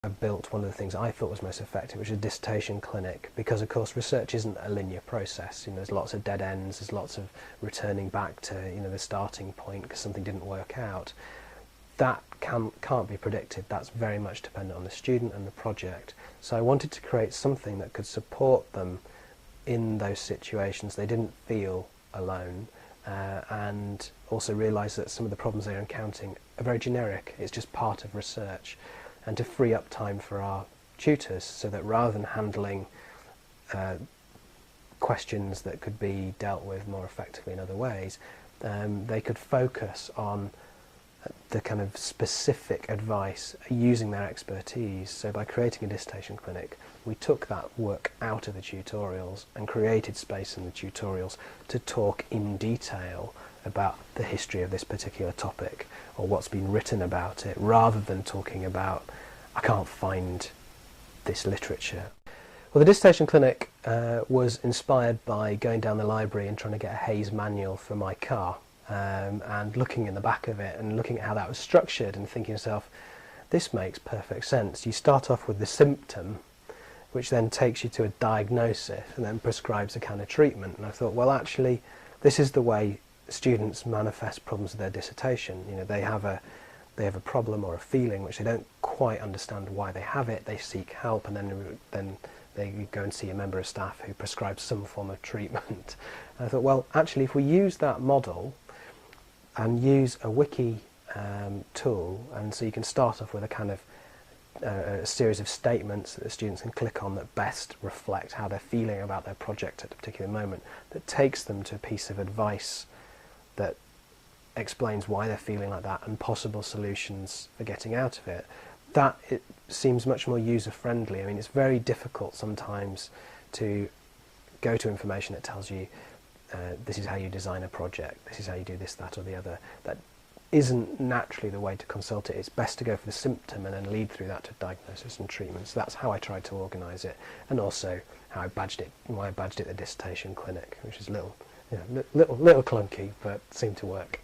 I built one of the things I thought was most effective, which is a dissertation clinic, because of course research isn't a linear process. There's lots of dead ends, there's lots of returning back to the starting point because something didn't work out. That can't be predicted. That's very much dependent on the student and the project. So I wanted to create something that could support them in those situations. They didn't feel alone, and also realise that some of the problems they're encountering are very generic. It's just part of research. And to free up time for our tutors, so that rather than handling questions that could be dealt with more effectively in other ways, they could focus on the kind of specific advice using their expertise. So by creating a dissertation clinic, we took that work out of the tutorials and created space in the tutorials to talk in detail about the history of this particular topic or what's been written about it, rather than talking about, I can't find this literature. Well, the dissertation clinic was inspired by going down the library and trying to get a Hayes manual for my car, and looking in the back of it and looking at how that was structured and thinking to yourself, this makes perfect sense. You start off with the symptom, which then takes you to a diagnosis and then prescribes a kind of treatment. And I thought, well, actually, this is the way students manifest problems with their dissertation. They have a problem or a feeling which they don't quite understand why they have it. They seek help, and then they go and see a member of staff who prescribes some form of treatment. And I thought, well, actually, if we use that model and use a wiki tool, and so you can start off with a kind of a series of statements that the students can click on that best reflect how they're feeling about their project at a particular moment, that takes them to a piece of advice that explains why they're feeling like that and possible solutions for getting out of it. That it seems much more user-friendly. I mean, it's very difficult sometimes to go to information that tells you this is how you design a project, this is how you do this, that or the other. That isn't naturally the way to consult it. It's best to go for the symptom and then lead through that to diagnosis and treatment. So that's how I tried to organise it, and also how I badged it, why I badged it the dissertation clinic, which is little clunky, but seemed to work.